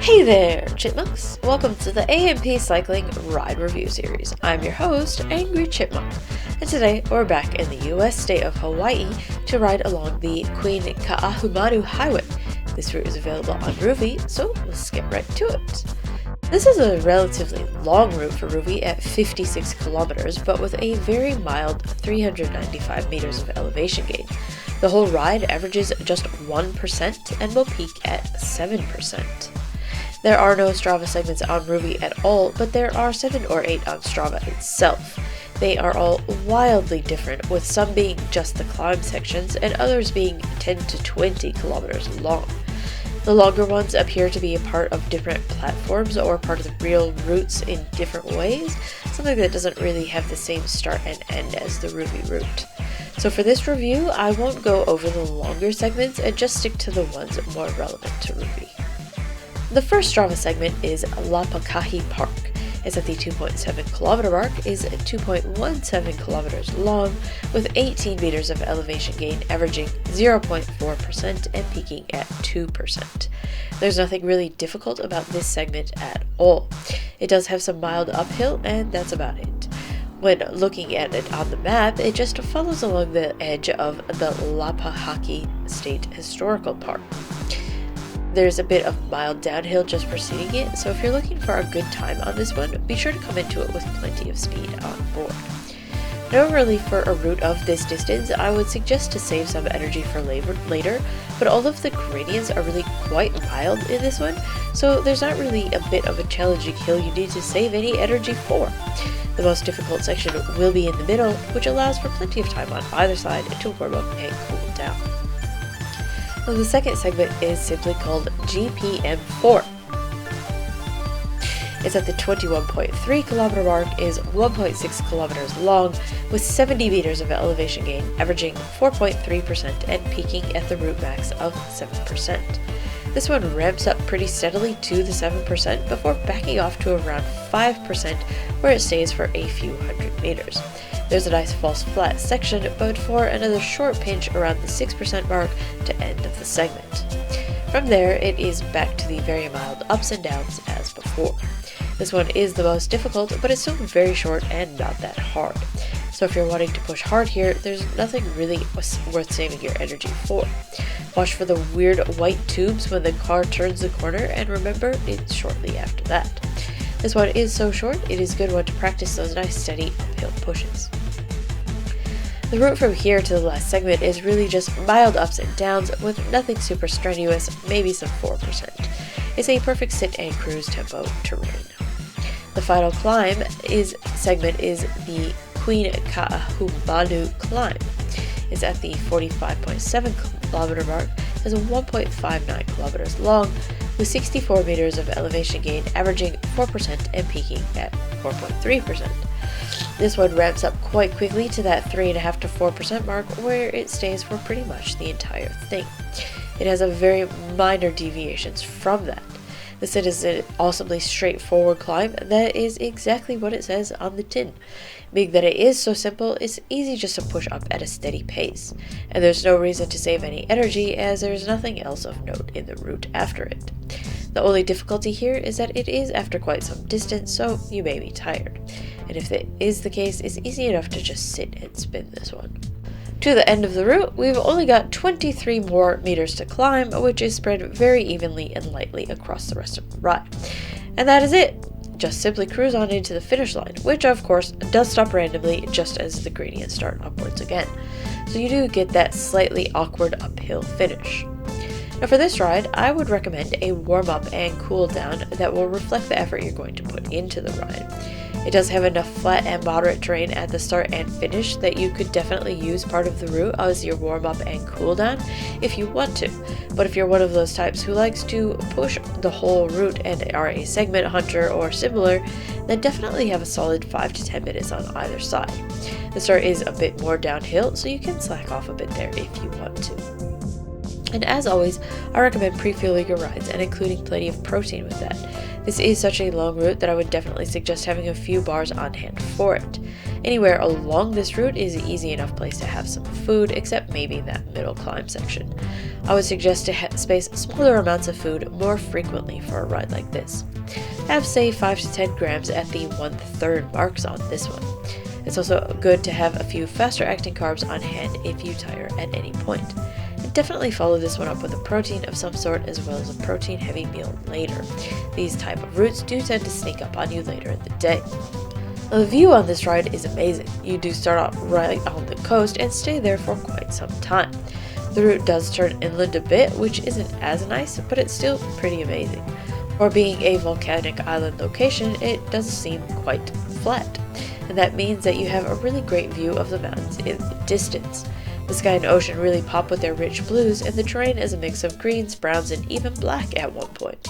Hey there, chipmunks! Welcome to the AMP Cycling Ride Review Series. I'm your host, Angry Chipmunk, and today we're back in the US state of Hawaii to ride along the Queen Kaahumanu Highway. This route is available on Rouvy, so let's get right to it. This is a relatively long route for Rouvy at 56 kilometers, but with a very mild 395 meters of elevation gain. The whole ride averages just 1% and will peak at 7%. There are no Strava segments on Rouvy at all, but there are 7 or 8 on Strava itself. They are all wildly different, with some being just the climb sections and others being 10 to 20 kilometers long. The longer ones appear to be a part of different platforms or part of the real routes in different ways, something that doesn't really have the same start and end as the Rouvy route. So for this review, I won't go over the longer segments and just stick to the ones more relevant to Rouvy. The first Strava segment is Lapakahi Park. It's at the 2.7 kilometer mark, is 2.17 kilometers long, with 18 meters of elevation gain, averaging 0.4% and peaking at 2%. There's nothing really difficult about this segment at all. It does have some mild uphill, and that's about it. When looking at it on the map, it just follows along the edge of the Lapahaki State Historical Park. There's a bit of mild downhill just preceding it, so if you're looking for a good time on this one, be sure to come into it with plenty of speed on board. Normally for a route of this distance, I would suggest to save some energy for later, but all of the gradients are really quite mild in this one, so there's not really a bit of a challenging hill you need to save any energy for. The most difficult section will be in the middle, which allows for plenty of time on either side to warm up and cool down. Now, the second segment is simply called GPM4. It's at the 21.3 kilometer mark, is 1.6 kilometers long, with 70 meters of elevation gain, averaging 4.3% and peaking at the route max of 7%. This one ramps up pretty steadily to the 7% before backing off to around 5%, where it stays for a few hundred meters. There's a nice false flat section, but for another short pinch around the 6% mark to end of the segment. From there, it is back to the very mild ups and downs as before. This one is the most difficult, but it's still very short and not that hard. So if you're wanting to push hard here, there's nothing really worth saving your energy for. Watch for the weird white tubes when the car turns the corner, and remember, it's shortly after that. This one is so short, it is a good one to practice those nice steady uphill pushes. The route from here to the last segment is really just mild ups and downs with nothing super strenuous, maybe some 4%. It's a perfect sit and cruise tempo terrain. The final climb segment is the Queen Kaahumanu climb. It's at the 45.7 kilometer mark, is 1.59 kilometers long, with 64 meters of elevation gain, averaging 4% and peaking at 4.3%. This one ramps up quite quickly to that 3.5 to 4% mark, where it stays for pretty much the entire thing. It has a very minor deviations from that. This is an awesomely straightforward climb that is exactly what it says on the tin. Being that it is so simple, it's easy just to push up at a steady pace, and there's no reason to save any energy as there's nothing else of note in the route after it. The only difficulty here is that it is after quite some distance, so you may be tired. And if that is the case, it's easy enough to just sit and spin this one. To the end of the route, we've only got 23 more meters to climb, which is spread very evenly and lightly across the rest of the ride. And that is it! Just simply cruise on into the finish line, which of course does stop randomly just as the gradients start upwards again. So you do get that slightly awkward uphill finish. Now for this ride, I would recommend a warm-up and cool down that will reflect the effort you're going to put into the ride. It does have enough flat and moderate terrain at the start and finish that you could definitely use part of the route as your warm-up and cool down if you want to. But if you're one of those types who likes to push the whole route and are a segment hunter or similar, then definitely have a solid 5 to 10 minutes on either side. The start is a bit more downhill, so you can slack off a bit there if you want to. And as always, I recommend pre-fueling your rides and including plenty of protein with that. This is such a long route that I would definitely suggest having a few bars on hand for it. Anywhere along this route is an easy enough place to have some food, except maybe that middle climb section. I would suggest to space smaller amounts of food more frequently for a ride like this. Have say 5 to 10 grams at the 1/3 marks on this one. It's also good to have a few faster acting carbs on hand if you tire at any point. And definitely follow this one up with a protein of some sort as well as a protein heavy meal later. These type of routes do tend to sneak up on you later in the day. The view on this ride is amazing. You do start out right on the coast and stay there for quite some time. The route does turn inland a bit, which isn't as nice, but it's still pretty amazing. For being a volcanic island location, it does seem quite flat, and that means that you have a really great view of the mountains in the distance. The sky and ocean really pop with their rich blues, and the terrain is a mix of greens, browns, and even black at one point.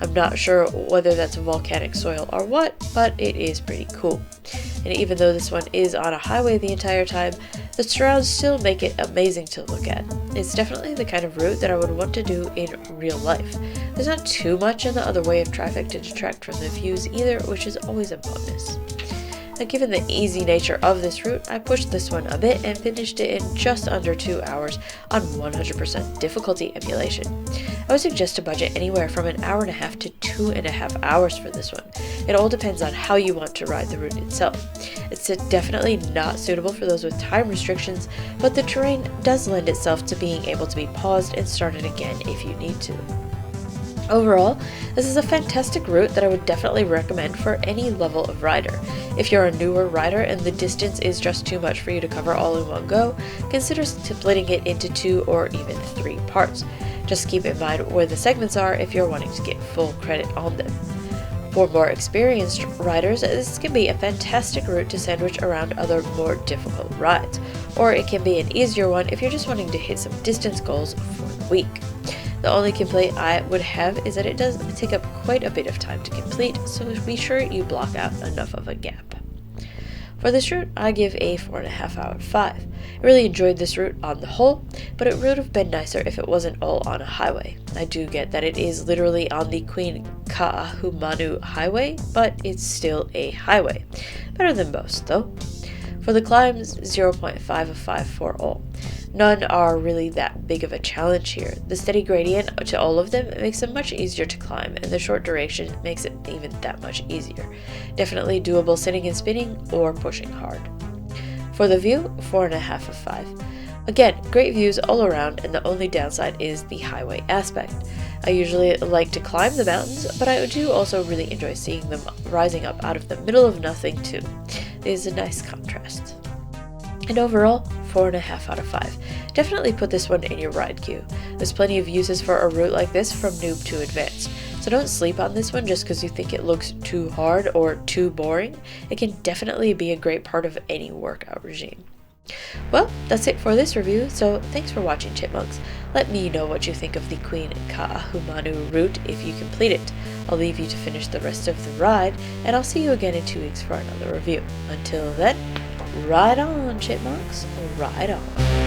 I'm not sure whether that's volcanic soil or what, but it is pretty cool. And even though this one is on a highway the entire time, the surrounds still make it amazing to look at. It's definitely the kind of route that I would want to do in real life. There's not too much in the other way of traffic to detract from the views either, which is always a bonus. Now, given the easy nature of this route, I pushed this one a bit and finished it in just under 2 hours on 100% difficulty emulation. I would suggest to budget anywhere from an hour and a half to 2.5 hours for this one. It all depends on how you want to ride the route itself. It's definitely not suitable for those with time restrictions, but the terrain does lend itself to being able to be paused and started again if you need to. Overall, this is a fantastic route that I would definitely recommend for any level of rider. If you're a newer rider and the distance is just too much for you to cover all in one go, consider splitting it into 2 or even 3 parts. Just keep in mind where the segments are if you're wanting to get full credit on them. For more experienced riders, this can be a fantastic route to sandwich around other more difficult rides, or it can be an easier one if you're just wanting to hit some distance goals for the week. The only complaint I would have is that it does take up quite a bit of time to complete, so be sure you block out enough of a gap. For this route, I give a 4.5 out of 5. I really enjoyed this route on the whole, but it would have been nicer if it wasn't all on a highway. I do get that it is literally on the Queen Kaahumanu Highway, but it's still a highway. Better than most, though. For the climbs, 0.5 of 5 for all. None are really that big of a challenge here. The steady gradient to all of them makes them much easier to climb, and the short duration makes it even that much easier. Definitely doable sitting and spinning or pushing hard. For the view, 4.5 of 5. Again, great views all around, and the only downside is the highway aspect. I usually like to climb the mountains, but I do also really enjoy seeing them rising up out of the middle of nothing too. It is a nice contrast. And overall, 4.5 out of 5. Definitely put this one in your ride queue. There's plenty of uses for a route like this from noob to advanced. So don't sleep on this one just because you think it looks too hard or too boring. It can definitely be a great part of any workout regime. Well, that's it for this review, so thanks for watching, Chipmunks. Let me know what you think of the Queen Kaahumanu route if you complete it. I'll leave you to finish the rest of the ride, and I'll see you again in 2 weeks for another review. Until then, ride on, Chipmunks, ride on.